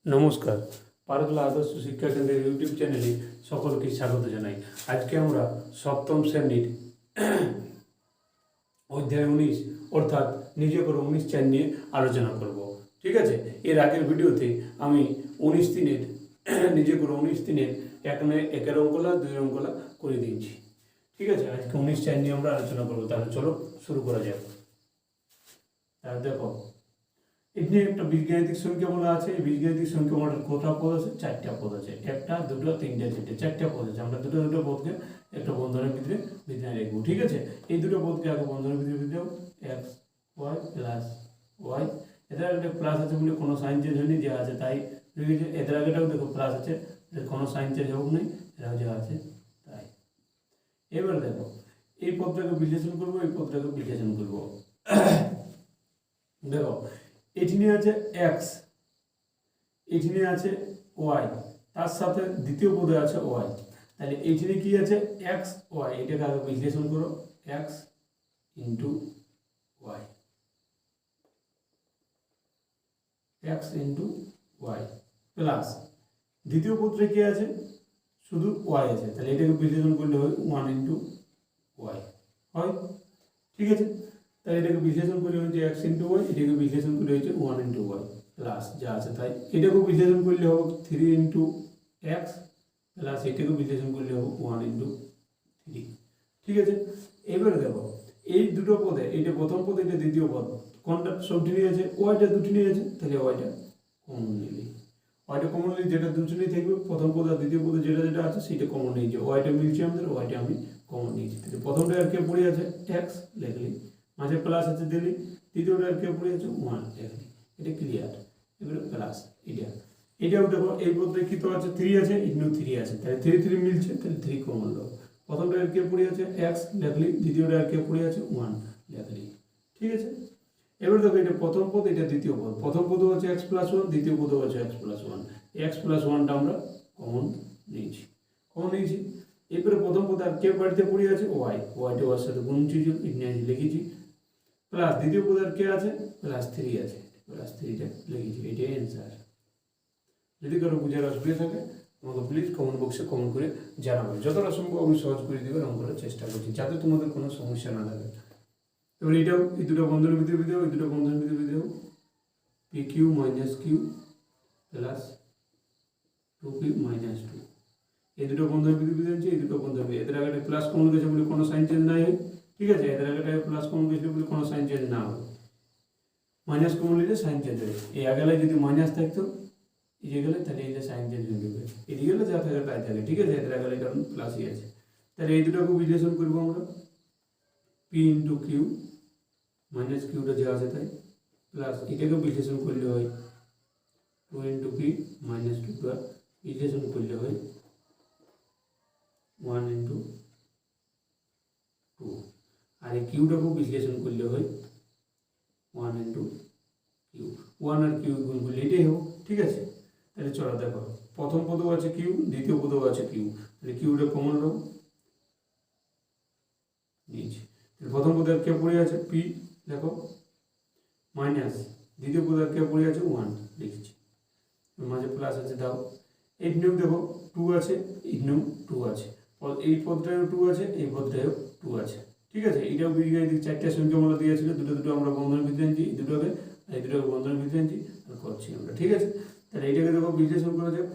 নমস্কার, পারুকলা আদর্শ শিক্ষা কেন্দ্রের ইউটিউব চ্যানেলে সকলকে স্বাগত জানাই। আজকে আমরা সপ্তম শ্রেণীর অধ্যায় 19 অর্থাৎ নিজে করো 19 নিয়ে আলোচনা করব। ঠিক আছে, এর আগের ভিডিওতে আমি 19 নিজে করো 19 একের অঙ্কলা 2 অঙ্কলা করে দিয়েছি। ঠিক আছে, আজকে 19 নিয়ে আমরা আলোচনা করবো। তাহলে চলো শুরু করা যাক। তাহলে দেখো, এখানে একটা বীজগাণিতিক সংখ্যা বলা আছে। এই বীজগাণিতিক সংখ্যা বলার কটা পদ আছে? 4টা পদ আছে। 1টা 2টো 3টে 4টে 4টা পদ আছে। আমরা দুটো পদকে একটা বন্ধনের ভিতরে রাখবো। ঠিক আছে, এই দুটো পদকে আগে বন্ধনের ভিতরে দাও। এক্স ওয়াই প্লাস ওয়াই, এদের একটা প্লাস আছে বলে কোনো সাইন চেঞ্জ হয়নি, যা আছে তাই লিখেছে। এদের আগেটাও দেখো প্লাস আছে, কোনো সাইন চেঞ্জ হোক নেই, এরাও যা আছে তাই। এবার দেখো, এই পদটাকে বিশ্লেষণ করবো, এই পদটাকে বিশ্লেষণ করবো। দেখো, এখানে আছে এক্স, এখানে আছে ওয়াই, তার সাথে দ্বিতীয় পদে আছে ওয়াই। তাহলে এখানে কি আছে? X Y. এটাকে আগে বিশ্লেষণ করো। X into Y, X into Y plus দ্বিতীয় পদে কি আছে? শুধু ওয়াই আছে। তাহলে এটাকে বিশ্লেষণ করলে হয় 1 ইন্টু ওয়াই হয়। ঠিক আছে, তাই এটাকে বিশ্লেষণ করে হচ্ছে এক্স ইন্টু ওয়াই, এটাকে বিশ্লেষণ করে হচ্ছে 1 ইন্টু ওয়াই প্লাস যা আছে তাই। এটাকেও বিশ্লেষণ করলে হবে 3 ইন্টু এক্স প্লাস এটাকেও বিশ্লেষণ করলে হবে 1 ইন্টু 3। ঠিক আছে, এবারে দেখো, এই দুটো পদে, এইটা প্রথম পদ, এটা দ্বিতীয় পদ, কোনটা সবটি নিয়ে আছে? ওয়াইটা দুটি নিয়ে আছে। তাহলে ওয়াইটা কমন নিলে, ওয়াইটা কমন নিলে যেটা দুজনেই থাকবে, প্রথম পদ আর দ্বিতীয় পদে যেটা যেটা আছে সেটা কমন নিয়েছে। ওয়াইটা মিলছে আমাদের, ওয়াইটা আমি কমন নিয়েছি। তাহলে প্রথমটা আর কে পড়ে আছে? এক্স লিখলি, মাঝে প্লাস আছে দিলি, দ্বিতীয়টা আর কে পড়ে আছে? 1 লিখলি। এটা ক্লিয়ার। এবারে প্লাস এটাও দেখো, এই পদে কি তো আছে? 3 আছে, ইন্টু 3 আছে। তাহলে 3 3 মিলছে, তাহলে 3 কমন লো। প্রথমটা আর কে পড়ে আছে? এক্স লিখলি, দ্বিতীয়টা আর কে পড়ে আছে? 1 লিখলি। ঠিক আছে, এবার দেখো, এটা প্রথম পদ, এটা দ্বিতীয় পদ। প্রথম পদও আছে এক্স প্লাস 1, দ্বিতীয় পদও আছে এক্স প্লাস 1। এক্স প্লাস 1টা আমরা কমন নিয়েছি। এরপরে প্রথম পদ আর কে বাড়িতে পড়ে আছে? ওয়াই, ওয়াইটা ওয়ার সাথে গুণ চিহ্ন লিখেছি প্লাস দ্বিতীয় পদ আর কে আছে? প্লাস 3 আছে, প্লাস 3টা লিখেছি। এটাই অ্যান্সার। যদি কারো বুঝার অসুবিধা থাকে আমাকে প্লিজ কমেন্ট বক্সে কমেন্ট করে জানাবেন। যতটা সম্ভব আমি সহজ করে দেবেন, আমি করার চেষ্টা করছি যাতে তোমাদের কোনো সমস্যা না থাকে। এবার এটাও এই দুটো বন্ধনের ভিতরে দাও, এই দুটো বন্ধনের ভিতরে দাও। P Q minus Q plus 2p minus 2, এই দুটো বন্ধনের ভিতরে দিয়েছি। এই দুটো বন্ধনের ভিতরে এদের আগে প্লাস কমন গেছে বলে কোনো সাইন চেঞ্জ নাই হয়। ঠিক আছে, এদের আগে প্লাস কমন গেছে বলে কোনো সাইন চেঞ্জ না হয়। মাইনাস কমন নিলে সাইন চেঞ্জ হয়। এই আগেলায় যদি মাইনাস থাকতো, এই যে গেলে, তাহলে এই যে সাইন চেঞ্জ হয়ে যাবে। এদিকে গেলে যা থাকে তাই থাকে। ঠিক আছে, এদের আগে কারণ প্লাসই আছে। তাহলে এই দুটোকে বিশ্লেষণ করবো আমরা। পি ইন্টু কিউ মাইনাস কিউটা যা আছে তাই প্লাস এটাকে বিশ্লেষণ করলে হয় 2 ইন্টু পি মাইনাস 2টা বিশ্লেষণ করলে হয় 1 ইন্টু 2, আর এই কিউটাকেও বিশ্লেষণ করলে হয় 1 ইন্টু কিউ। 1 আর কিউ গুণ করলে এটাই হোক। ঠিক আছে, তাহলে চলো দেখো, প্রথম পদও আছে কিউ, দ্বিতীয় পদও আছে কিউ। তাহলে কিউটা কমন রাখো নিচে। প্রথম পদের কে পড়ে আছে? পি দেখো, মাইনাস দ্বিতীয় পদের কে পড়ে আছে? 1 লিখছি, মাঝে প্লাস আছে দাও। এইখানেও দেখো 2 আছে, এইখানেও 2 আছে। এই পদটাও 2 আছে, এই পদটাও 2 আছে। ঠিক আছে, এটাও বীজগাণিতিক 4টা সংখ্যা আমরা দিয়েছিল, দুটো আমরা বন্ধনের ভিতরে আনছি, এই দুটোকে বন্ধনের ভিতরে আনছি আর করছি আমরা। ঠিক আছে, তাহলে এটাকে দেখো বিশ্লেষণ করা যাক।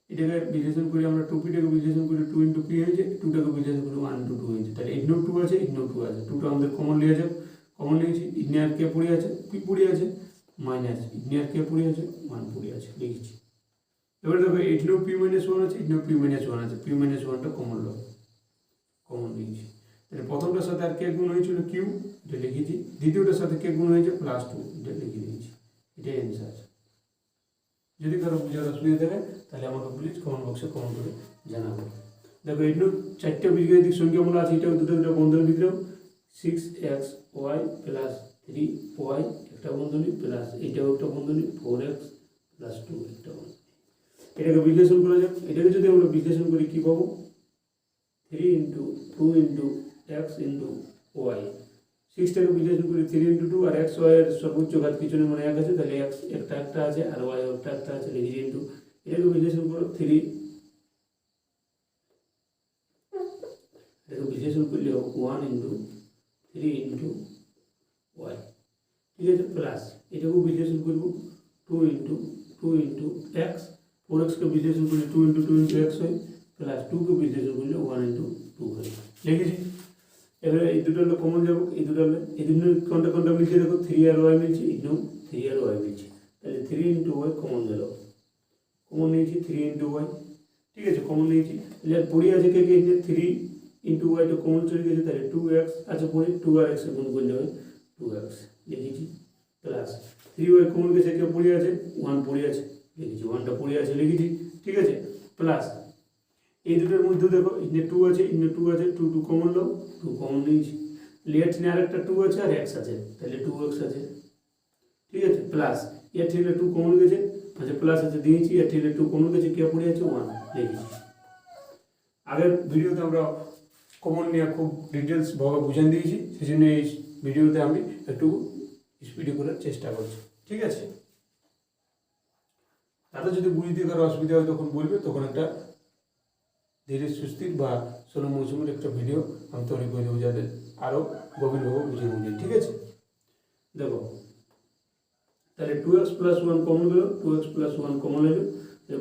এটাকে বিশ্লেষণ করে আমরা 2pটাকে বিশ্লেষণ করে 2 ইন্টু পি হয়েছে, 2টাকে বিশ্লেষণ করে 1 ইন্টু 2 হয়েছে। তাহলে এখানেও 2 আছে, এখানেও 2 আছে। 2টা আমাদের কমন নিয়ে যাক। কমন নিয়েছি, এখানে আর কে পড়ে আছে? পি পড়ে আছে মাইনাস, এখানে আর কে পড়ে আছে? 1 পড়ে আছে, লিখছি। এবার দেখো, এখানেও পি মাইনাস 1 আছে, এখানেও পি মাইনাস 1 আছে। পি মাইনাস 1টা কমন লো, কমন নিয়েছি। তাহলে প্রথমটার সাথে আর কে গুণ হয়েছিল? কিউ, এটা লিখেছি। দ্বিতীয়টার সাথে কে গুণ হয়েছে? প্লাস 2, এটা লিখে দিয়েছি। এটাই অ্যান্সার। যদি কারো বুঝার অসুবিধা থাকে তাহলে আমাকে প্লিজ কমেন্ট বক্সে কমেন্ট করে জানাবো। দেখো, এগুলো 4টা বীজগাণিতিক সংখ্যা বলা আছে। এটাও দুটো বন্ধনের ভিতরেও 6x y প্লাস 3y একটা বন্ধনী প্লাস এটাও একটা বন্ধনী 4x প্লাস 2 একটা বন্ধনী। এটাকে বিশ্লেষণ করা যাক। এটাকে যদি আমরা বিশ্লেষণ করি কি পাবো? 3 into 2 into x into y. 6টাকে বিশ্লেষণ করি 3 ইন্টু 2, আর এক্স ওয়াই এর সর্বোচ্চ ঘাত কিছু নেই, মানে 1 আছে। তাহলে এক্স একটা আছে আর ওয়াই একটা আছে, লিখি ইন্টু 3, এটাকে বিশ্লেষণ করলে 1 ইন্টু 3 ইন্টু ওয়াই, ঠিক আছে, প্লাস এটাকেও বিশ্লেষণ করব 2 ইন্টু এক্স, 4xকে বিশ্লেষণ করলে 2 ইন্টু এক্স হয়, প্লাস 2কে বিশ্লেষণ করলে 1 ইন্টু 2 হয়। লিখেছি। এবারে এই দুটো হলো কমন যাব, এই দুটো হলো, এই দুটো কোনটা কোনটা মিলছে দেখো, 3 আর ওয়াই মিলছে, এখানেও 3 আর ওয়াই মিলছে, তাহলে 3 ইন্টু ওয়াই কমন গেল, কমন নিয়েছি 3 ইন্টু ওয়াই, ঠিক আছে, কমন নিয়েছি। তাহলে আর পড়ে আছে কে কে, 3 ইন্টু ওয়াইটা কমন চলে গেছে, তাহলে 2x আছে পড়ে, 2 আর x গুণ করলে হয় 2x, লিখেছি, প্লাস 3y কমন গেছে, কে পড়ে আছে, 1 পড়ে আছে, লিখেছি, 1টা পড়ে আছে, লিখেছি, ঠিক আছে, প্লাস এই দুটোর মধ্যে দেখো এখানে 2 আছে, এখানে 2 আছে, 2 কমন নাও, 2 কমন নিয়েছি, লেট নিয়ে আরেকটা 2 আছে আর x আছে, তাহলে 2x আছে, ঠিক আছে, প্লাস এর থেকে 2 কমন গেছে, আচ্ছা প্লাস আছে দিয়েছি, এর থেকে 2 কমন গেছে, কে পড়ে আছে, 1, লিখেছি। আগের ভিডিওতে আমরা কমন নিয়ে খুব ডিটেলস ভাবে বুঝিয়ে দিয়েছি, সেজন্য এই ভিডিওতে আমি একটু স্পিডে করার চেষ্টা করছি, ঠিক আছে। তাদের যদি বুঝতে কারো অসুবিধা হয় তখন বলবে, তখন একটা ধীরে সুস্থির বা ষোলো মৌসুমের একটা ভিডিও আমি তৈরি করে দেবো, যাতে আরও গভীরভাবে বুঝে বুঝে, ঠিক আছে। দেখো তাহলে 2x প্লাস 1 কমন গেল, 2x প্লাস 1 কমন এলো,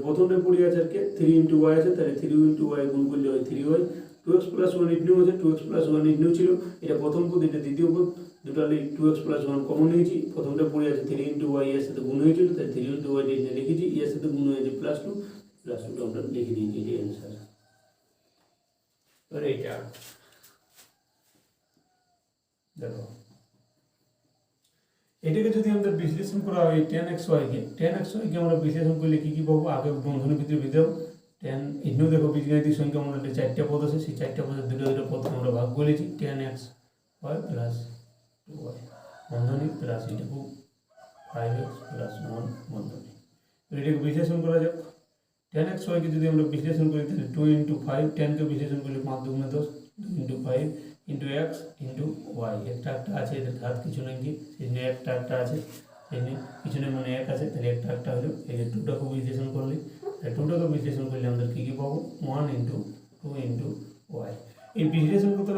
প্রথমটা পড়ে আছে আর কে 3 ইন্টু ওয়াই আছে, তাহলে 3 ইন্টু ওয়াই গুণ করলে হয় 3y, 2x প্লাস 1 ইগনিউ আছে, 2x প্লাস 1 ইগনিউ ছিল, এটা প্রথম পদ, এটা দ্বিতীয় পদ, দুটো 2x প্লাস 1 কমন নিয়েছি, প্রথমটা পড়ে আছে 3 ইন্টু ওয়াই, এর সাথে গুণ হয়েছিল, তাই 3 ইন্টু ওয়াই এটা লিখেছি, এর সাথে গুণ হয়েছে প্লাস 2, প্লাস 2টা আমরা লিখে দিয়েছি, এটাই অ্যান্সার। এবার এইটা দেখো, এটাকে যদি আমরা বিশ্লেষণ করা হয় 10xy কে আমরা বিশ্লেষণ করলে কি কি পাবো, আগে বন্ধনের ভিতরে ভিতরে 10, এখানেও দেখো বীজগাণিতিক সংখ্যা মনে হলে 4টা পদ আছে, সেই 4টা পদের দুটো পদকে আমরা ভাগ করেছি, 10xy প্লাস 2y বন্ধনী প্লাস এটুকু 5x প্লাস 1 বন্ধনী। এটাকে বিশ্লেষণ করা যাক, 10xy কে যদি আমরা বিশ্লেষণ করি তাহলে 2 ইন্টু 5, 10কে বিশ্লেষণ করলে 5 দুগুণে 10, 2 into 5 into x into Y, একটা আছে, এদের হাত কিছু নেই, সেই জন্য একটা আছে, সেই জন্য পিছনে মানে 1 আছে, তাহলে একটা হলো, এই যে 2টাকে বিশ্লেষণ করলে, 2টাকে বিশ্লেষণ করলে আমাদের কী কী পাবো, 1 ইন্টু 2 ইন্টু ওয়াই। এই বিশ্লেষণ করতে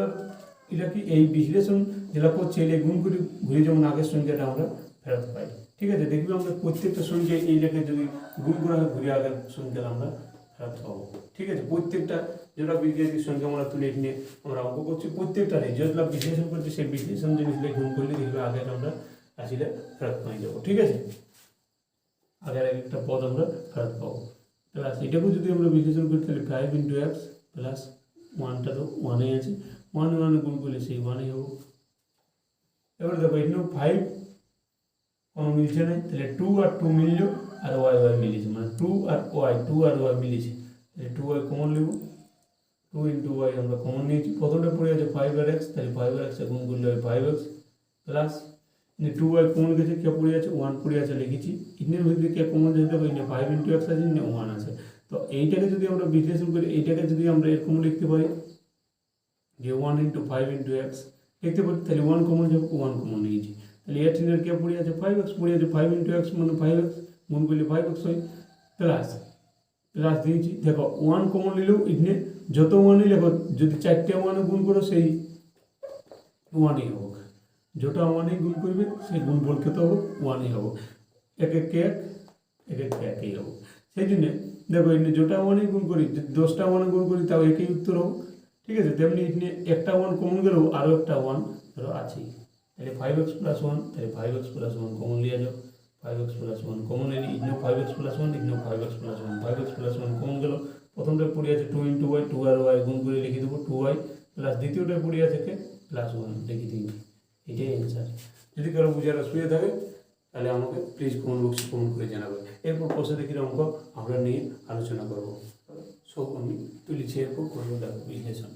এটা কি, এই বিশ্লেষণ যেটা করছে এলে গুণ করে ঘুরে যেমন আগের সংখ্যাটা আমরা ফেরত পাই, ঠিক আছে। দেখবি আমরা প্রত্যেকটা সংখ্যা এই লেখে যদি গুণ করা হয় ঘুরে আগের সংখ্যা আমরা ফেরত পাবো, ঠিক আছে। প্রত্যেকটা যেটা বীজগাণিতিক সংখ্যা আমরা তুলে নিয়ে আমরা অঙ্ক করছি, প্রত্যেকটা নেই যেগুলো বিশ্লেষণ করছি সেই বিশ্লেষণ জিনিসগুলো গুণ করলে দেখবে আগের আমরা আসলে ফেরত পাই যাবো, ঠিক আছে। আগের একটা পদ আমরা ফেরত পাবো, প্লাস এটাকেও যদি আমরা বিশ্লেষণ করি তাহলে 5 ইন্টু এক্স প্লাস 1টা তো 1 আছে, 1 গুণ করলে সেই 1 হবো। এবার দেখো এখানেও 5 কোনো মিলছে না, তাহলে 2 আর 2 মিলল, আর ওয়াই মিলেছে, মানে 2 আর ওয়াই মিলেছে, তাহলে 2y কমন নেব, 2 ইন্টু ওয়াই আমরা কমন নিয়েছি, প্রথমটা পড়ে আছে 5 আর এক্স, তাহলে 5 আর এক্সে গুণ করলে হয় 5x প্লাস 2y কমন গেছে, কে পড়ে আছে 1 পড়ে আছে, লিখেছি, ইনের ভিতরে কে কমন যেতে হবে, 5 ইন্টু এক্স আছে, 1 আছে, তো এইটাকে যদি আমরা বিশ্লেষণ করি, এইটাকে যদি আমরা এরকম লিখতে পারি যে 1 ইন্টু 5 ইন্টু এক্স লিখতে পারি, তাহলে 1 কমন যাবে, 1 কমন নিয়েছি, তাহলে এর টিনের কে পড়ে আছে 5x পড়ে আছে, 5 ইন্টু এক্স মানে 5x গুণ করলে 5x হয়, প্লাস দিয়েছি, দেখো 1 কমন নিলেও এখানে যত 1ই লেখো, যদি 4টে 1 গুণ করো সেই 1ই হোক, যেটা 1ই গুণ করবে সেই গুণ বলকে তো হোক 1ই হোক, এক একই হোক, সেই জন্যে দেখো এখানে যেটা 1ই গুণ করি, যদি 10টা 1 গুণ করি তাও একই উত্তর হোক, ঠিক আছে। তেমনি এখানে একটা 1 কমন গেলেও আরও একটা 1 ধরো আছেই, তাহলে 5x প্লাস 1, তাহলে 5x প্লাস 1 কমন লিয়া যাও, 5x প্লাস 1 কমন নিলে ignore 5x plus 1, ignore 5x plus 1, 5x plus 1 common গেল, প্রথমটা পড়ে আছে 2 ইন্টু ওয়াই, 2 আর ওয়াই গুণ করে লিখে দেবো 2y প্লাস দ্বিতীয়টা পড়ে আছে কে প্লাস 1 লিখে দিই, এটাই অ্যান্সার। যদি কারো বুঝার অসুবিধা থাকে তাহলে আমাকে প্লিজ কমেন্ট বক্সে কমেন্ট করে জানাবে, এরপর প্রশ্ন দেখি অঙ্ক আমরা নিয়ে আলোচনা করব, সব আমি তুলেছি, এরপর করবো দেখো বিশ্লেষণ।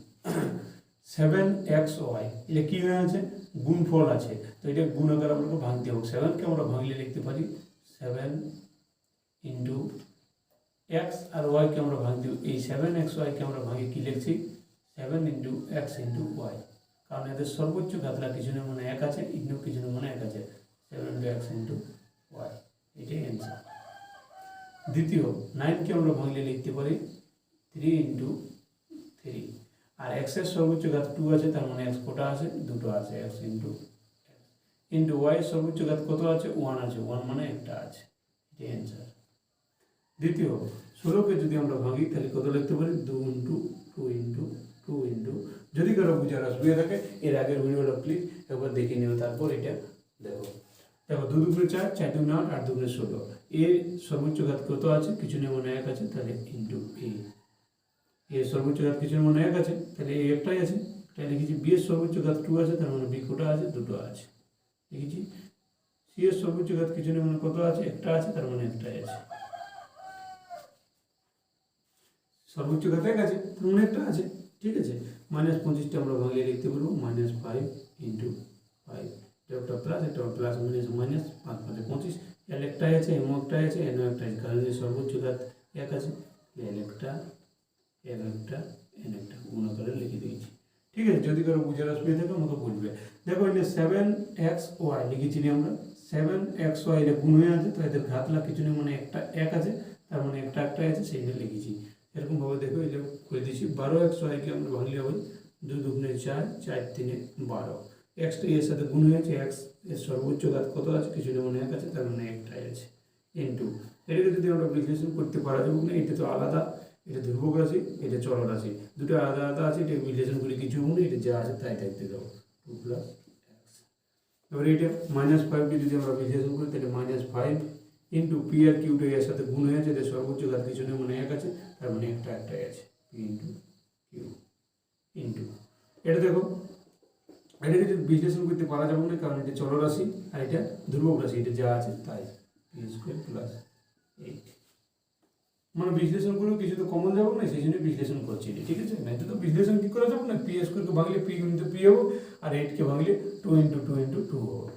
7xy এটা কী হয়ে আছে, গুণফল আছে, তো এটা গুণাকার আমাকে ভাঙতে হোক, 7কে আমরা ভাঙলে লিখতে পারি 7 ইন্টু এক্স আর ওয়াইকে আমরা ভাঙতে, এই 7xyকে আমরা ভাঙে কী লিখছি 7 ইন্টু এক্স ইন্টু ওয়াই, কারণ এদের সর্বোচ্চ ঘাতলা পিছনে মানে 1 আছে, ইন্টু পিছনে মানে 1 আছে, 7 ইন্টু এক্স ইন্টু ওয়াই, এটাই অ্যান্সার। দ্বিতীয় 9কে আমরা ভাঙলে লিখতে পারি 3 ইন্টু 3, আর এক্সের সর্বোচ্চ ঘাত 2 আছে, তার মানে এক্স কটা আছে, দুটো আছে, এক্স ইন্টু ওয়াই সর্বোচ্চ ঘাত কত আছে, 1 আছে, 1 মানে একটা আছে, এটাই অ্যান্সার। দ্বিতীয় 16কে যদি আমরা ভাঙি তাহলে কত লিখতে পারি, 2 ইন্টু 2 ইন্টু 2 ইন্টু, যদি কারো বুঝার অসুবিধা থাকে এর আগের ভিডিওটা প্লিজ একবার দেখে নিও, তারপর এটা দেখো। 2 দুগুণে 4, 4 দুগুণে 8, 8 দুগুণে 16, এর সর্বোচ্চ ঘাত কত আছে, কিছু নেই মনে 1 আছে, তাহলে ইন্টু এর সর্বোচ্চ ঘাত কিছু নেই মনে 1 আছে, তাহলে এই একটাই আছে, তাই লিখেছি। বি এর সর্বোচ্চ ঘাত 2 আছে, তার মানে বি কটা আছে, দুটো আছে, লিখেছি। সি এর সর্বোচ্চ ঘাত কিছু নেই মানে কত আছে, একটা আছে, তার মানে একটাই আছে, সর্বোচ্চ ঘাত 1 আছে, তার মানে একটা আছে, ঠিক আছে। -25টা আমরা ভাঙিয়ে লিখতে পারবো -5 ইন্টু 5, একটা প্লাস একটা প্লাস মাইনাস 5 5 25, এল একটাই আছে, এমও একটাই আছে, এনও একটাই আছে, কারণ সর্বোচ্চ ঘাত 1 আছে, এল একটা, এন একটা, এন একটা গুণ করে লিখে দিয়েছি, ঠিক আছে। যদি কারো বুঝার অসুবিধা থাকে আমাকে বলবে। দেখো এটা 7xy লিখেছি আমরা, 7xy এটা গুণ হয়ে আছে, তো এদের ঘাতলা কিছু নেই মানে একটা 1 আছে, তার মানে একটা একটাই আছে, সেইটা লিখেছি। এরকমভাবে দেখো এটা করে দিয়েছি। 12xyকে আমরা ভাঙলে হবে 2 দুগুণে 4, 4 3 12, এক্সটা এর সাথে গুণ হয়েছে, এক্স এর সর্বোচ্চ ঘাত কত আছে, কিছু নেই মানে 1 আছে, তার মানে একটাই আছে, ইন্টু এটাকে যদি আমরা বিশ্লেষণ করতে পারা যাবে না, এটা তো আলাদা, এটা ধ্রুবক রাশি, এটা চল রাশি, দুটো আলাদা আলাদা আছে, এটা বিশ্লেষণ করে কিছু হবে না, এটা যা আছে তাই থাকতে দেবো, 2 + x। এবারে এটা -5কে যদি আমরা বিশ্লেষণ করি তাহলে -5 ইন্টু পি আর কিউটা এর সাথে গুণ হয়েছে, এটা সর্বোচ্চ ঘাত কিছু নেই মানে 1 আছে, তার মানে একটাই আছে, পি ইন্টু কিউ ইন্টু এটা দেখো, এটাকে যদি বিশ্লেষণ করতে পারা যাবে না, কারণ এটা চলরাশি আর এটা ধ্রুবক রাশি, এটা যা আছে তাই, p² + 8, মানে বিশ্লেষণ করেও কিছু তো কমন যাবে না, সেই জন্য বিশ্লেষণ করছি, ঠিক আছে। না তো বিশ্লেষণ কি করে যাবে না, p² কে ভাঙলে p ইন্টু p হবে, আর 8কে ভাঙলে 2 ইন্টু 2 ইন্টু 2 হবে,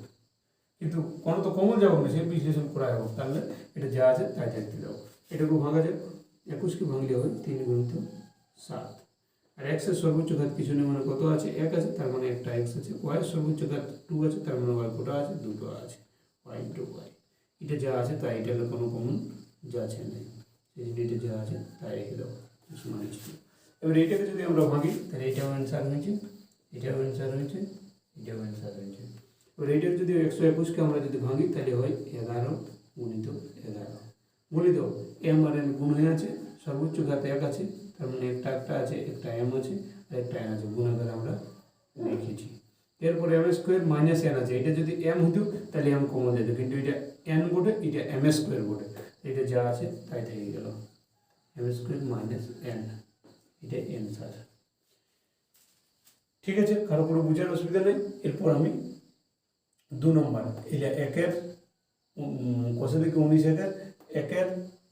কিন্তু কোনো তো কমন যাবে না, সে বিশ্লেষণ করা যাবে, তাহলে এটা যা আছে তাই থাকতে যাবো। এটাকে ভাঙা যাক, 21কে ভাঙলে হবে 3 × 7, আর x এর সর্বোচ্চ ঘাত কিছু নেই মানে কত আছে, 1 আছে, তার মানে একটা x আছে, y এর সর্বোচ্চ ঘাত 2 আছে, তার মানে y কটা আছে, দুটো আছে, y ইন্টু y, এটা যা আছে তাই, এটা কোনো কমন যাচ্ছে না, সেই জন্য এটা যা আছে তাই রেখে দেবো, সমান ছিল। এবার এইটাকে যদি আমরা ভাঙি তাহলে এটাও অ্যান্সার হয়েছে, এটাও অ্যান্সার হয়েছে, এটাও অ্যান্সার হয়েছে। এবার এইটাকে যদি 121কে আমরা যদি ভাঙি তাহলে হয় 11 × 11 গুণিত এম আর এন গুণ হয়ে আছে, সর্বোচ্চ ঘাত 1 আছে, তার মানে একটা আছে, একটা এম আছে, আর একটা এন আছে, গুণ আকারে আমরা লিখেছি। এরপরে m² - n আছে, এটা যদি m হতো তাহলে m কমন যেত, কিন্তু এটা n বটে, এটা m² বটে, এটা যা আছে তাই থেকে গেল, m² - n, এটা অ্যান্সার, ঠিক আছে। কারো কোনো বোঝার অসুবিধা নেই। এরপর আমি 2 নম্বর, এটা 1-এর কষে থেকে 19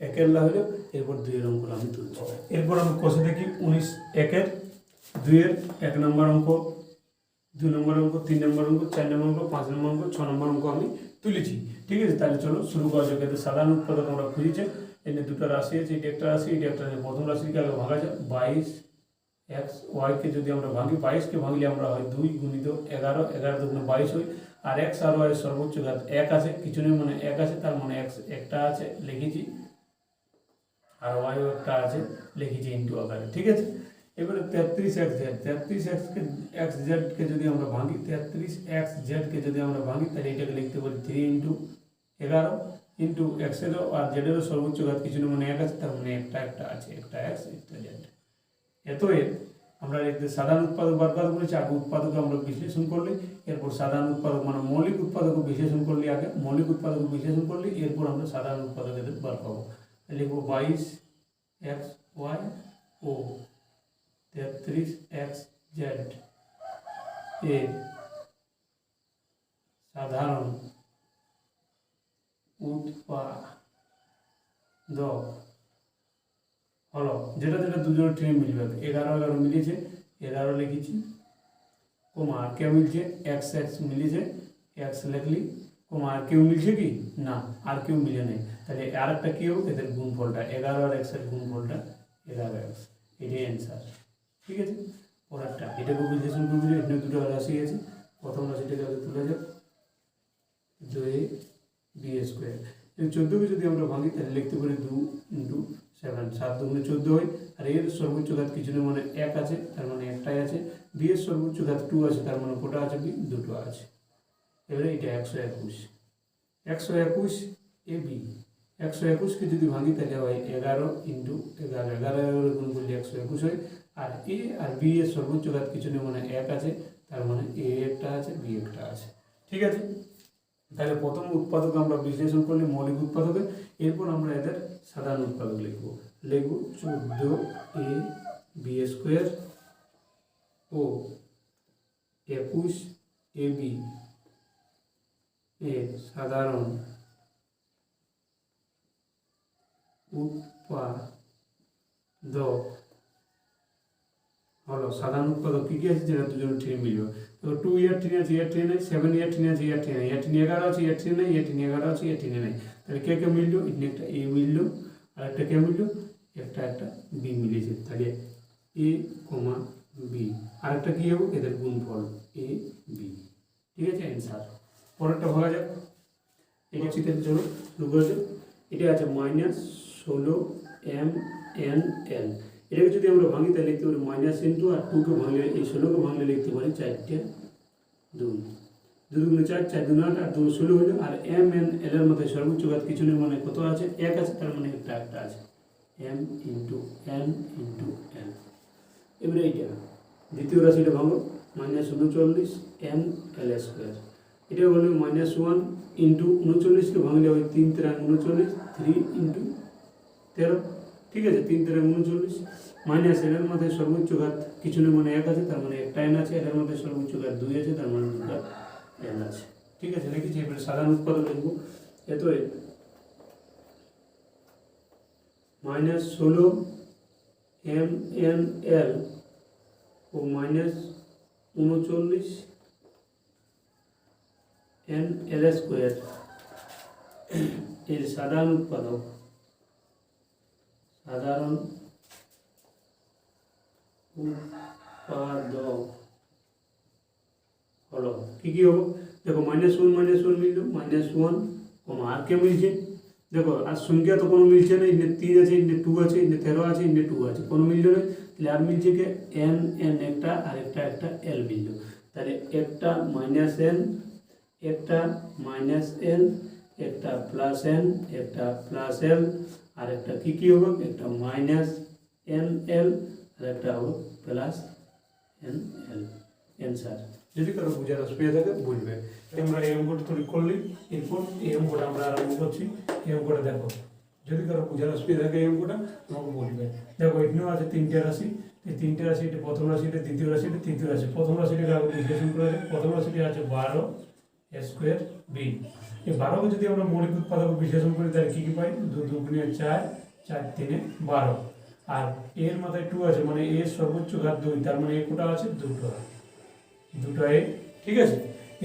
একের লা হলো, এরপর 2-এর অঙ্ক আমি তুলছি। এরপর আমি কষে দেখি 19 2-এর 1 নম্বর অঙ্ক, 2 নম্বর অঙ্ক, 3 নম্বর অঙ্ক, 4 নম্বর অঙ্ক, 5 নম্বর অঙ্ক, 6 নম্বর অঙ্ক আমি তুলেছি, ঠিক আছে। তাহলে চলো শুরু করা যাক। এতে সাধারণ উৎপাদক আমরা খুঁজেছি, এখানে দুটো রাশি আছে, এটা একটা রাশি, এটা একটা রাশি। প্রথম রাশিকে আগে ভাঙা যায়, 22xy যদি আমরা ভাঙি, 22কে ভাঙলে আমরা হয় 2 × 11, 11 দুগুণে 22 হয়, আর x আর y এর সর্বোচ্চ ঘাত 1 আছে, কিছু নেই মানে 1 আছে, তার মানে x একটা আছে লিখেছি, আর y একটা আছে লিখেছি ইন্টু আকারে, ঠিক আছে। এবারে 33xz কে যদি আমরা ভাঙি, 33xz কে যদি আমরা ভাঙি তাহলে এটাকে লিখতে পারি 3 × 11 ইন্টু x এর আর z এর সর্বোচ্চ ঘাত কিছু নেই মানে 1 আছে, তার মানে একটা আছে, একটা x একটা z। এতএব আমরা এতে সাধারণ উৎপাদক বার করেছি, আগে উৎপাদক আমরা বিশ্লেষণ করলে, এরপর সাধারণ উৎপাদক মানে মৌলিক উৎপাদক বিশ্লেষণ করলে, আগে মৌলিক উৎপাদক বিশ্লেষণ করলে, এরপর আমরা সাধারণ উৎপাদক এদের বার পাবো। লিখবো 22xy ও 33xz এর সাধারণ উৎপাদক হলো, যেটা দুজনের ট্রেন মিলবে, 11 মিলেছে, 11 লিখেছি, কমা আর কেউ মিলছে, x মিলেছে, x লিখলি, কমা আর কেউ মিলছে কি না, আর কেউ মিলে নেই, তাহলে আর একটা কি হবে, এদের গুণফলটা 11 আর x এর গুণফলটা 11x, এটাই অ্যান্সার, ঠিক আছে। পরেরটা এটাকে বিশ্লেষণ করবো, এখানে দুটো রাশি আছে, প্রথম রাশিটাকে আগে তুলে যাক, 2ab², এই 14কে যদি আমরা ভাঙি তাহলে লিখতে পারি 2 ইন্টু 7, 7 দুগুণে 14 হয়। আর এর সর্বোচ্চ ঘাত কিছু না, মানে 1 আছে, তার মানে একটাই আছে। বি এর সর্বোচ্চ ঘাত 2 আছে, তার মানে কটা আছে? বি দুটো আছে। এবারে এটা 121, 121 এ বি। 121কে যদি ভাঙি তাহলে হয় 11 ইন্টু 11, 11 গুণ করলে 121 হয়। আর এ আর বি এর সর্বোচ্চ ঘাত কিছু নেই, মানে 1 আছে, তার মানে এ একটা আছে, বি একটা আছে। ঠিক আছে, তাহলে প্রথম উৎপাদক আমরা বিশ্লেষণ করলে মৌলিক উৎপাদকে, এরপর আমরা এদের সাধারণ উৎপাদক লিখব 14 A B square O 21 A B এর সাধারণ উৎপাদক হলো। সাধারণ উৎপাদক কি কি আছে যেটা দুজন ট্রেন মিলবে? তো 2 ইয়ার ট্রেন আছে, ইয়ার ট্রেন নেই, 7 ইয়ার ট্রেন আছে, ইয়ার ট্রেন নেই, ইয়ার ট্রেন 11 আছে, ইয়ার ট্রেন নেই, ইয়ার ট্রেন 11 আছে, ইয়ার ট্রেন নেই। তাহলে কে কে মিললো? এখানে একটা এ মিললো, আর একটা কে মিললো? একটা বি মিলেছে। তাহলে এ কমা বি, আর একটা কি হবে? এদের গুণফল এ বি। ঠিক আছে, অ্যান্সার। পরেরটা ভাঙা যাক। এটা চিত্রের জন্য শুরু করা যাক। এটা আছে -16 এম এন এল। এটাকে যদি আমরা ভাঙি তাহলে লিখতে পারি মাইনাস ইন্টু, আর 2কে ভাঙলে, এই 16কে ভাঙলে লিখতে পারি 4 2, 2 দুগুণে 4, 4 দুগুণে 8, 8 দুগুণে 16 হলো। আর এম এন এল এর মধ্যে সর্বোচ্চ ঘাত কিছু নেই, মানে কত আছে? 1 আছে, তার মানে একটা আছে, M into N into L. এবারে এইটা দ্বিতীয় রাশিটা ভাঙো, -39 এম এল স্কোয়ার। এটা হলো -1 ইন্টু 39কে ভাঙলে হয় 3 3 39, 3 ইন্টু 13। ঠিক আছে, 3 3 39। মাইনাস এর মধ্যে সর্বোচ্চ ঘাত কিছু নেই, মানে 1 আছে, তার মানে একটা এন আছে। এর মধ্যে সর্বোচ্চ ঘাত 2 আছে, তার মানে দুটো এন আছে। ঠিক আছে, লিখেছি। এবারে সাধারণ উৎপাদক লিখবো। এত -16 এম এন এল ও -39 এন এল স্কোয়ার এর সাধারণ উৎপাদক হলো। কি কি হবো? দেখো -1 মিললো, -1 কমা আর কে মিলছে? দেখো আর সংখ্যা তো কোনো মিলছে না। ইন্ডে 3 আছে, ইন্ডে 2 আছে, ইন্ডে 13 আছে, ইন্ডে 2 আছে, কোনো মিললো না। তাহলে আর মিলছে কে? এন এন একটা, আর একটা এল মিললো। তাহলে একটা মাইনাস এন, একটা মাইনাস এল, একটা প্লাস এন, একটা প্লাস এল, আর একটা কি হবে? একটা মাইনাস এন এল, আর একটা হবে প্লাস এন এল। অ্যান্সার। যদি কারো বোঝার অসুবিধা থাকে বলবে। আমরা এই অঙ্কটা তৈরি করলি, এরপর এই অঙ্কটা আমরা আরম্ভ করছি। এই অঙ্কটা দেখো, যদি কারো বোঝার অসুবিধা থাকে এই অঙ্কটা আমাকে বলবে। দেখো এখানেও আছে 3টে রাশি। এই 3টে রাশি, এটা প্রথম রাশি, এটা দ্বিতীয় রাশি, এটা তৃতীয় রাশি। প্রথম রাশিটাকে আগে বিশ্লেষণ করা যায়। প্রথম রাশিটি আছে 12 স্কোয়ার বি। এই 12কে যদি আমরা মৌলিক উৎপাদক বিশ্লেষণ করি তাহলে কি কি পাই? 2 2 4, 4 3 12। আর এর মাথায় 2 আছে, মানে এর সর্বোচ্চ ঘাত 2, তার মানে এ কোটা আছে? দুটো এ। ঠিক আছে,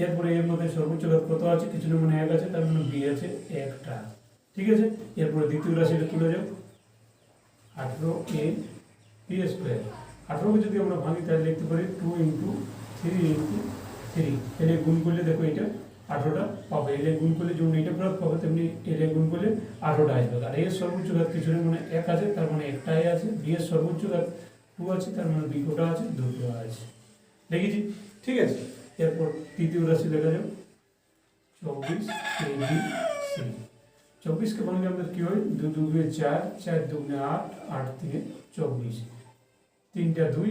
এরপরে এর মধ্যে সর্বোচ্চ ঘাত কত আছে? কিছু না, মানে 1 আছে, তার মানে বি আছে একটা। ঠিক আছে, এরপরে দ্বিতীয় রাশিটা তুলে যাও, 18 এ বি স্কোয়ার। 18কে যদি আমরা ভাঙি তাহলে লিখতে পারি 2 ইন্টু 3 ইন্টু 3। এলে গুণ করলে দেখো এটা 18টা পাবে। এলে গুণ করলে যেমন এটা প্রয়োগ পাবে, তেমনি এলে গুণ করলে 18টা আসবে। আর এর সর্বোচ্চ ঘাত কিছু না, মানে 1 আছে, তার মানে একটাই আছে। বি এর সর্বোচ্চ ঘাত 2 আছে, তার মানে বি কোটা আছে? দুটো আছে। দেখেছি? ঠিক আছে, এরপর তৃতীয় রাশি লেখা যাও, 24 এ বি সি। 24কে ভাঙলে আমাদের কি হয়? 2 2 4, 4 2 8, 8 3 24। 3টা 2,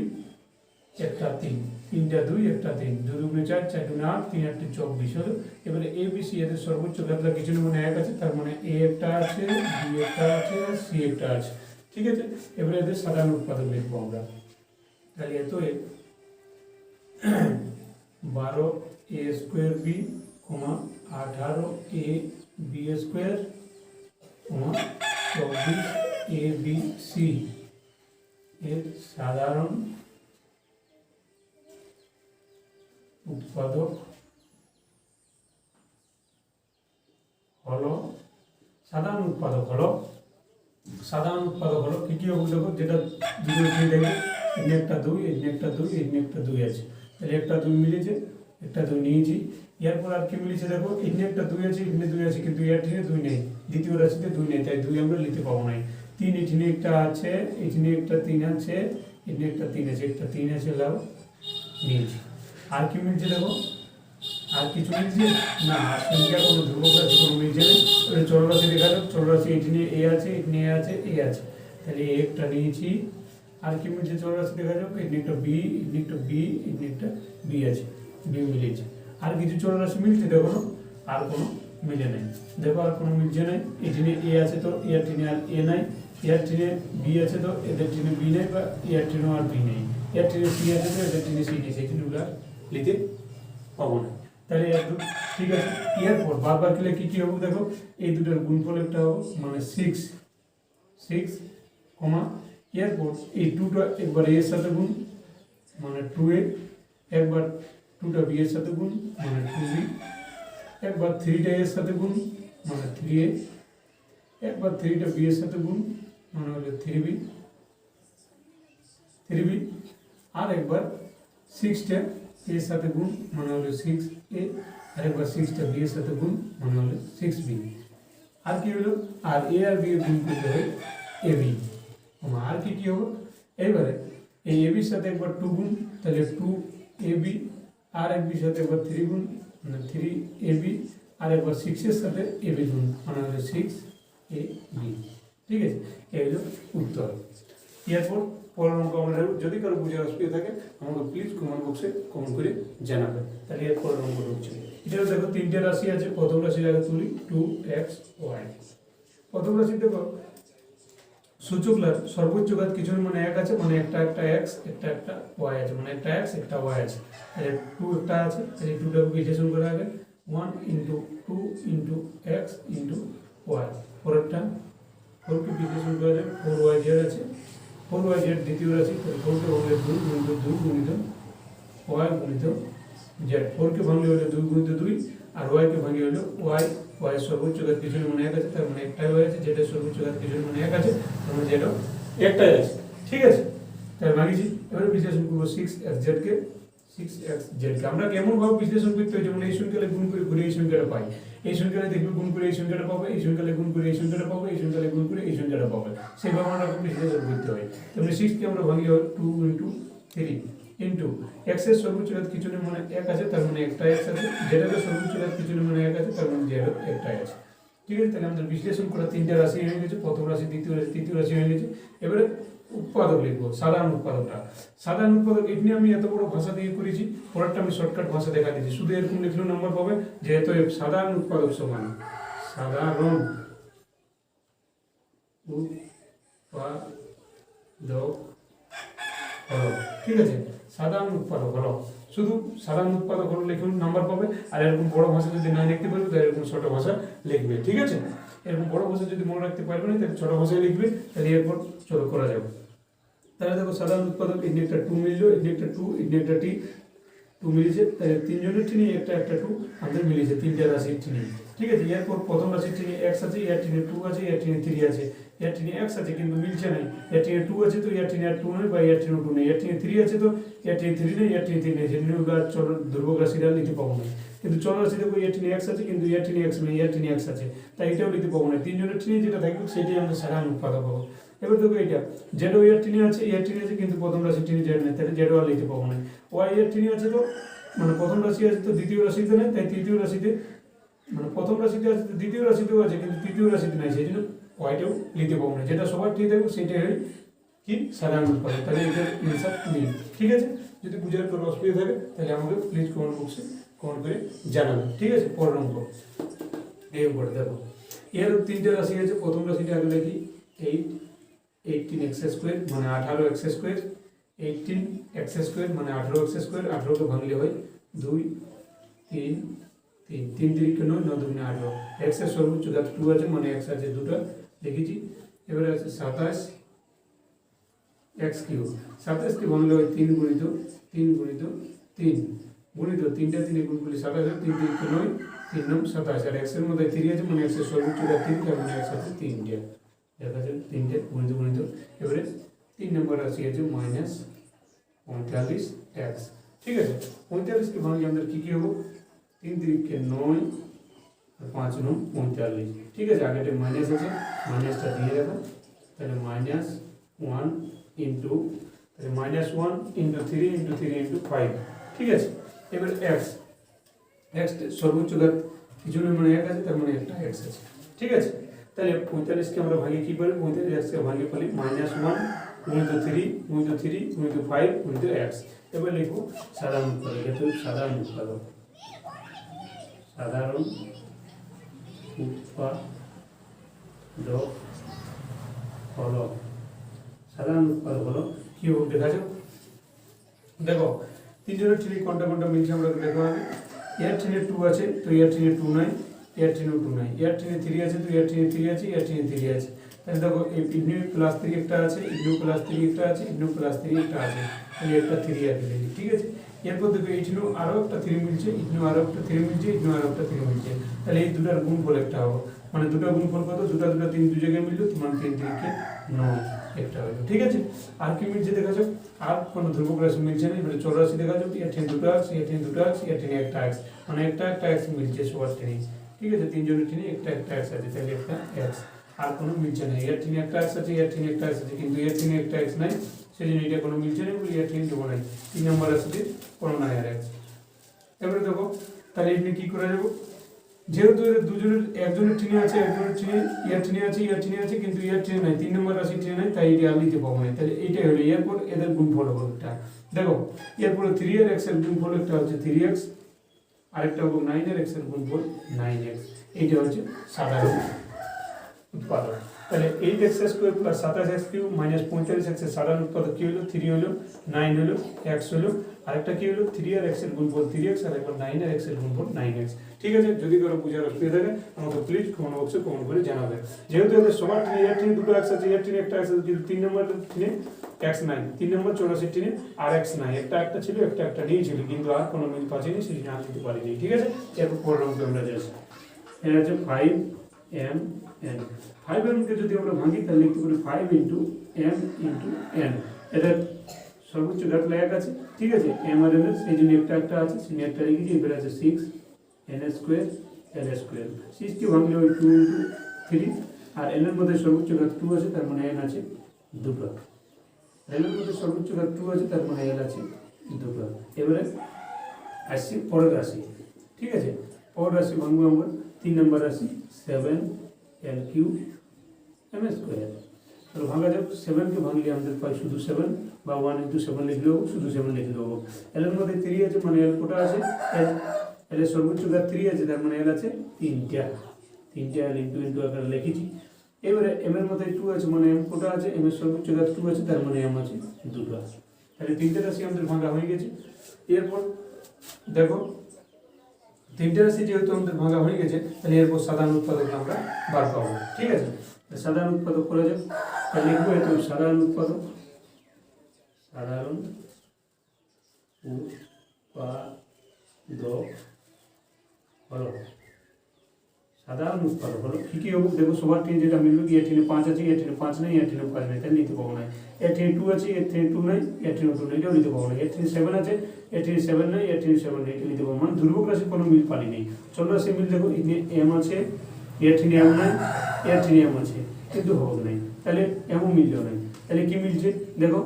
একটা 3, 3টা 2, একটা 3, 2 2 4, 4 2 8, 3 8 24 হলো। এবারে এ বি সি এদের সর্বোচ্চ ঘাতটা কিছু না, মানে 1 আছে, তার মানে এ একটা আছে, বি একটা আছে, সি একটা আছে। ঠিক আছে, এবারে এদের সাধারণ উৎপাদক লিখবো আমরা। তাহলে এত 12 এ square B, 18 A B square, 24 A B C এর সাধারণ উৎপাদক হলো। সাধারণ উৎপাদক হলো কি কি হবে? দেখো, যেটা দুটো দেখবে, এখানে একটা 2, এখানে একটা 2, এখানে একটা 2 আছে। তাহলে একটা 2 মিলেছে, একটা 2 নিয়েছি। এরপর আর কি মিলেছে দেখো, এখানে একটা 2 আছে, এখানে 2 আছে, কিন্তু এখানে 2 নেই, দ্বিতীয় রাশিতে 2 নেই, তাই 2 আমরা নিতে পাবো না। 3 এখানে একটা আছে, এখানে একটা 3 আছে, এখানে একটা 3 আছে, একটা 3 আছে, লাভ নিয়েছি। আর কি মিলছে দেখো, আর কিছু মিলছে না, আর সংখ্যা কোনো ধ্রুবক রাশি কোনো মিলছে না। ওটা চলরাশি দেখা যাক, চলরাশি এখানে এ আছে, এখানে এ আছে, এ আছে, তাহলে এ একটা নিয়েছি। আর কি মিলছে চলরাশি দেখা যাক, এখানে একটা বি, এখানে একটা বি, এখানে একটা বি আছে, বি মিলেছে। আর কিছু চলরাশি মিলছে দেখো না, আর কোনো মিলে নাই, দেখো আর কোনো মিলছে নাই। এখানে এ আছে তো এর টিনে আর এ নাই, এর টিনে বি আছে তো এদের টিনে বি নেই, বা এর টিনেও আর বি নেই, এর টিনে সি আছে তো এদের টিনে সি নেই, সেখানে ওগুলো লিখতে পাবো না। তাহলে ঠিক আছে। এরপর বারবার খেলে কী কী হবে দেখো, এই দুটোর গুণফল একটা হবে, মানে 6 6, এরপর এই 2টা একবার এর সাথে গুণ, মানে 2a, একবার 2টা বি এর সাথে গুণ, মানে 2b, একবার 3টা এর সাথে গুণ, মানে 3a, একবার 3টা বি এর সাথে গুণ, মানে হলো 3b, আর একবার 6টা এর সাথে গুণ, মানে হলো 6a, আর একবার 6টা বি এর সাথে গুণ, মানে হলো 6b। আর কি হলো, আর এ আর বি এর গুণ করতে হয় ab, আর কি কি হবে, এবারে এই এবির সাথে একবার 2 গুণ, তাহলে 2ab, আর এক বির সাথে একবার 3 গুণ, মানে 3ab, আর একবার 6 এর সাথে ab গুণ, মানে হলো 6ab। ঠিক আছে, এই হলো উত্তর। এরপর পরের অঙ্ক আমরা যদি কারো বুঝার অসুবিধা থাকে আমাকে প্লিজ কমেন্ট বক্সে কমেন্ট করে জানাবেন। তাহলে এর পরের অঙ্ক ঢুকছে। এটা দেখো 3টে রাশি আছে, প্রথম রাশি আগে তুলি 2x y। প্রথম রাশি দেখো সূচকলার সর্বোচ্চ ঘাত কিছু মানে 1 আছে, মানে একটা x, একটা y আছে, মানে একটা x একটা y আছে, তাহলে 2 একটা আছে, তাহলে 2টাকে বিশ্লেষণ করে আগে 1 × 2 × x × y। পরেরটা 4 কে বিশ্লেষণ করে 4yz আছে, 4yz দ্বিতীয় রাশি, 4 কে ভাঙলে 2 × 2 গুণিত y গুণিত z। 4 কে ভাঙলে হলো 2 গুণিত 2, আর y কে ভাঙলে হলো y, y সর্বোচ্চ ঘাত কিছু মানে 1 আছে, তার মানে একটাই y আছে, যেটা সর্বোচ্চ ঘাত কিছু মানে 1 আছে, তার মানে যেটা একটাই আছে। ঠিক আছে, তাহলে ভাঙিছি। এবারে বিশ্লেষণ করব 6xz কে, 6xz কে আমরা কেমন ভাবে বিশ্লেষণ করতে হয়, যেমন এই সংখ্যালে গুণ করে ঘুরে এই সংখ্যাটা পাই, এই সংখ্যালে দেখবে গুণ করে এই সংখ্যাটা পাবো, এই সংখ্যালে গুণ করে এই সংখ্যাটা পাবো, এই সংখ্যালে গুণ করে এই সংখ্যাটা পাবো, সেইভাবে আমরা বিশ্লেষণ করতে হয়। তাহলে 6 কে আমরা ভাঙলে 2 × 3 ইনটু x এর সর্বোচ্চ ঘাত কিছু নেই, মানে 1 আছে, তার মানে একটা x আছে, z এর সর্বোচ্চ ঘাত কিছু নেই, মানে 1 আছে, তার মানে z এর একটাই আছে। ঠিক আছে, তাহলে আমাদের বিশ্লেষণ করা 3টে রাশি হয়ে গেছে, প্রথম রাশি, দ্বিতীয় রাশি, তৃতীয় রাশি হয়ে গেছে। এবারে উৎপাদক লিখবো, সাধারণ উৎপাদকটা। সাধারণ উৎপাদক এমনি আমি এত বড় ভাষা দিয়ে করেছি, পরেরটা আমি শর্টকাট ভাষা দেখা দিচ্ছি, শুধু এরকম লিখলেও নাম্বার পাবে, যেহেতু সাধারণ উৎপাদক সমান সাধারণ উৎপাদক হলো। ঠিক আছে, সাধারণ উৎপাদক হলো, শুধু সাধারণ উৎপাদক হলো লিখুন, নাম্বার পাবে। আর এরকম বড় ভাষা যদি না লিখতে পারবে তাহলে এরকম ছোট ভাষা লিখবে। ঠিক আছে, এরকম বড় ভাষা যদি মনে রাখতে পারবে না তাহলে ছোট ভাষায় লিখবে। তাহলে এরপর চলো করা যাবে। তাহলে দেখো সাধারণ উৎপাদক, এখানে একটা 2 মিললো, এখানে একটা 2, এখানে একটা t, 2 মিলেছে, তাহলে তিনজনের টিনে একটা 2 আমাদের মিলেছে, 3টে রাশির টিনে। ঠিক আছে, এরপর প্রথম রাশির টিনে x আছে, এর টিনে 2 আছে, এর টিনে 3 আছে, এর টিনে x আছে কিন্তু মিলছে নাই, এর টিনে 2 আছে তো এর টিনে আর 2 নেই, বা এর টিনে 2 নেই, এর টিনে 3 আছে তো এর টিনে 3 নেই, এর টিনে 3 নেই, সেজন্য ওগুলো ধ্রুবক রাশিটা নিতে পাবো না। কিন্তু চল রাশি দেখো এর টিনে x আছে, কিন্তু এর টিনে x নেই, এর টিনে x আছে, তাই এটাও নিতে পাবো না। তিনজনের টিনে যেটা থাকবে সেটাই আমরা সাধারণ উৎপাদক পাবো। এবার দেখো এটা জেডও এর টিনে আছে, এর টিনে আছে, কিন্তু প্রথম রাশির টিনে জেড নেই, তাহলে জেডও আর নিতে পাবো না। ওয়াই এর টিনে আছে তো, মানে প্রথম রাশি আছে তো দ্বিতীয় রাশিতে নেই, তাই তৃতীয় রাশিতে, মানে প্রথম রাশিতে আছে তো দ্বিতীয় রাশিতেও আছে, কিন্তু তৃতীয় রাশিতে নাই, সেই জন্য ওয়াইটাও নিতে পাবো না। যেটা সবার ঠিক থাকবে সেটাই হয় কি সাধারণ উৎপাদক। তাহলে এটার অ্যান্সার মিল। ঠিক আছে, যদি বুঝার কোনো অসুবিধা থাকে তাহলে আমাকে প্লিজ কমেন্ট বক্সে কমেন্ট করে জানাবেন। ঠিক আছে, পরের অঙ্ক এই অঙ্কটা দেখো, এর 3টে রাশি আছে। প্রথম রাশিটা আগে লিখি 18x² মানে 18x², 18x² মানে 18x², 18কে ভাঙলে হয় 2 3 3 3 3 9 9 2 18, x এর সর্বোচ্চ ঘাত 2 আছে, মানে x আছে দুটো লিখেছি। এবারে আছে 27 x³ 27 কে ভাঙলে হয় 3 × 3 × 3 গুণিত 3টা 3 গুণ করলে 27, 3 3 9 3 9 27, আর x এর মধ্যে 3 আছে, মানে x এর সর্বোচ্চ ঘাত 3, তার মানে x আছে 3টা, দেখা যাচ্ছে 3টে গুণিত। এবারে 3 নম্বর রাশি আছে -45x, ঠিক আছে, 45কে ভাঙলে আমাদের কি হবো, 3 3 9 আর 5 9 45। ঠিক আছে, আগে একটা মাইনাস আছে, মাইনাসটা দিয়ে দেবো, তাহলে -1 ইন্টু, তাহলে -1 ইন্টু 3 ইন্টু 3 ইন্টু 5। ঠিক আছে, এবার এক্স, এক্স সর্বোচ্চ ঘাত কিছু না মানে 1 আছে, তার মানে একটা এক্স আছে। ঠিক আছে, তাহলে 45কে আমরা ভাঙি কি পারি, 45কে ভাঙি পারি -1 গুণিত 3 গুণিত 3 গুণিত 5 গুণিত x। এবার লিখবো সাধারণ উৎপাদক, এটা সাধারণ উৎপাদক, সাধারণ উৎপাদক হলো, সাধারণ উৎপাদক হলো কি হোক দেখা যাক। দেখো তিনজনের ট্রেনে কোনটা কোনটা মিলছে আমরা দেখা হবে। এর ট্রেনে 2 আছে, তো এর ট্রেনে 2 নাই, এর ট্রেনে 2 নাই, এর ট্রেনে 3 আছে, তো এর ট্রেনে 3 আছে, এর ট্রেনে 3 আছে। তাহলে দেখো এই ইগনু প্লাস 3 একটা আছে, ইগনু প্লাস 3 একটা আছে, ইগনু প্লাস 3 একটা আছে, তাহলে একটা 3 আছে। ঠিক আছে, এরপর দেখো ইগনু আরো একটা 3 মিলছে, ইগনু আরো একটা 3 মিলছে, ইগনু আরো একটা 3 মিলছে, তাহলে এই দুটার গুণফল একটা হবে, মানে দুটো গুণফল কত, দুটো 3 দু জায়গায় মিললো, তোমার 3 3 কে 9 একটা হলো। ঠিক আছে, আর কি মিলছে দেখা যাক, আর কোনো ধ্রুবক রাশি মিলছে না। এবারে চলরাশি দেখা যাক, এর ট্রেনে দুটো আছে, এর ট্রেনে দুটো আছে, এর ট্রেনে একটা আছে, মানে একটা এক্স মিলছে সবার ট্রেনে। ঠিক আছে, তিনজনের ট্রেনে একটা এক্স আছে, তাহলে একটা এক্স, আর কোনো মিলছে না। এর ট্রেনে একটা এক্স আছে, এর ট্রেনে একটা এক্স আছে, কিন্তু এর ট্রেনে একটা এক্স নাই, সেই জন্য এটা কোনো মিলছে না, বলে এর ট্রেনে দেবো নাই। 3 নম্বর রাশিতে কোনো নাই আর এক্স। এবারে দেখো তাহলে এমনি কি করে যাবো, যেহেতু এদের দুজনের, একজনের ট্রেনে আছে, একজনের ট্রেনে এর ট্রেনে আছে, এর ট্রেনে আছে, কিন্তু এর ট্রেনে নাই, 3 নম্বর রাশি ট্রেনে নাই, তাই এটা আর নিতে পাবো না। তাহলে এইটাই হলো এরপর এদের গুণফল হবে একটা। দেখো এরপরে 3 এর x এর গুণফল একটা হচ্ছে 3x, আরেকটা হবে 9 এর x এর গুণফল 9x। এইটা হচ্ছে সাধারণ উৎপাদক। তাহলে 8x² plus 27x³ minus 45x এর সাধারণ উৎপাদক কি হলো, 3 হলো, 9 হলো, x হলো, আরেকটা কি হলো 3 আর x এর গুণফল 3x, আর একবার 9 আর x এর গুণফল 9x। ঠিক আছে, যদি কারো বুঝার অসুবিধা থাকে আমাকে প্লিজ কমেন্ট বক্সে কমেন্ট করে জানাবে। যেহেতু এদের সবার ট্রেনে, এর ট্রেনে দুটো x আছে, এর ট্রেনে একটা x আছে, কিন্তু 3 নম্বর ট্রেনে x নাই, 3 নম্বর 84 ট্রেনে আর x নাই, একটা ছিল, একটা নিয়েছিল, কিন্তু আর কোনো মিল পাচ্ছেনি, সেই জন্য আর দিতে পারিনি। ঠিক আছে, এরপর পরের অঙ্কে আমরা যাচ্ছি। এটা হচ্ছে 5m n। 5m কে যদি আমরা ভাঙি তাহলে লিখতে পারি 5 ইন্টু m ইন্টু n। এটা সর্বোচ্চ ঘাত 1 আছে। ঠিক আছে, m আর n সেই জন্য একটা আছে, সেই জন্য একটা লিখেছি। এবার আছে 6 n² l²। 6 কে ভাঙলে ওই 2 ইন্টু 3, আর n এর মধ্যে সর্বোচ্চ ঘাত 2 আছে, তার মানে n আছে 2টা। n এর মধ্যে সর্বোচ্চ ঘাত 2 আছে, তার মানে l আছে 2টা। এবারে আসছি পরের রাশি। ঠিক আছে, পরের রাশি ভাঙবো আমরা 3 নম্বর রাশি 7l³ m²। তাহলে ভাঙা যাক, 7 কে ভাঙলে আমাদের পাই শুধু 7, বা 1 ইন্টু 7 লিখলেও শুধু 7 লিখে দেবো। l এর মধ্যে 3 আছে, মানে l কোটা আছে, l এর সর্বোচ্চ ঘাত 3 আছে, তার মানে l আছে 3টা। l ইন্টু ইন্টু আকারে লিখেছি। এবারে m এর মধ্যে 2 আছে, মানে m কোটা আছে, m এর সর্বোচ্চ ঘাত 2 আছে, তার মানে m আছে 2টা। তাহলে 3টে রাশি আমাদের ভাঙা হয়ে গেছে। এরপর দেখো 3টে রাশি যেহেতু আমাদের ভাঙা হয়ে গেছে, তাহলে এরপর সাধারণ উৎপাদক আমরা বার পাবো। ঠিক আছে, সাধারণ উৎপাদক করা যাক। তাহলে লিখবো এটা সাধারণ উৎপাদক, সাধারণ উৎপাদক হলো, সাধারণ উৎপাদক হলো কি হবে। দেখো সবার ট্রেনে যেটা মিলবে, কি এর ট্রেনে 5 আছে, এর ট্রেনে 5 নেই, এর ট্রেনে 5 নেই, তাহলে নিতে পাবো না। এর ট্রেনে 2 আছে, এর ট্রেনে 2 নেই, এর ট্রেনে 2 নেই, এটাও নিতে পাবো না। এর ট্রেনে 7 আছে, এর ট্রেনে 7 নেই, এর ট্রেনে 7 নেই, এটা নিতে পাবো। মানে ধ্রুবক রাশির কোনো মিল পালি নেই। চল রাশি মিল দেখো, এখানে m আছে, এর ট্রেনে m নাই, এর ট্রেনে m আছে, কিন্তু হোক নাই, তাহলে এমও মিললো নাই। তাহলে কি মিলছে দেখো,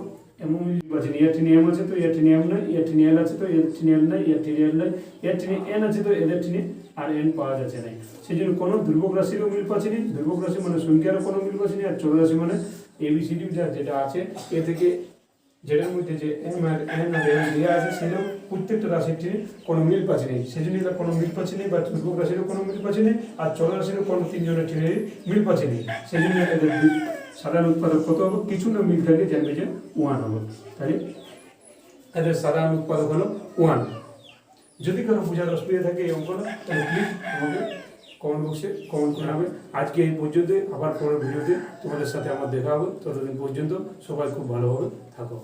এমও মিল পাচ্ছে না। এর ট্রেনে m আছে, তো এর ট্রেনে m নাই, এর ট্রেনে l আছে, তো এর ট্রেনে l নাই, এর ট্রেনে l নাই, এর ট্রেনে n আছে, তো এদের ট্রেনে আর n পাওয়া যাচ্ছে না। সেই জন্য কোনো ধ্রুবক রাশিরও মিল পাচ্ছি না। ধ্রুবক রাশি মানে সংখ্যারও কোনো মিল পাচ্ছি না, আর চল রাশি মানে ABCD যেটা আছে, এ থেকে যেটার মধ্যে যে m আর n আর l দেওয়া আছে, সেটাও প্রত্যেকটা রাশির ট্রেনে কোনো মিল পাচ্ছি না। সেই জন্য এটা কোনো মিল পাচ্ছি না, বা ধ্রুবক রাশিরও কোনো মিল পাচ্ছি না, আর চল রাশিরও কোনো তিনজনের ট্রেনে মিল পাচ্ছি না। সেই জন্য এদের সাধারণ উৎপাদক কত হবে, কিছু না মিল থাকে, জানবে যে 1 হবে। তাহলে এদের সাধারণ উৎপাদক হলো 1। যদি কারো বোঝার অসুবিধা থাকে এই অঙ্কটা, তাহলে প্লিজ আমাকে কমেন্ট বক্সে কমেন্ট করে হবে। আজকে এই পর্যন্ত, আবার পরের ভিডিওতে তোমাদের সাথে আমার দেখা হবে। ততদিন পর্যন্ত সবাই খুব ভালোভাবে থাকো।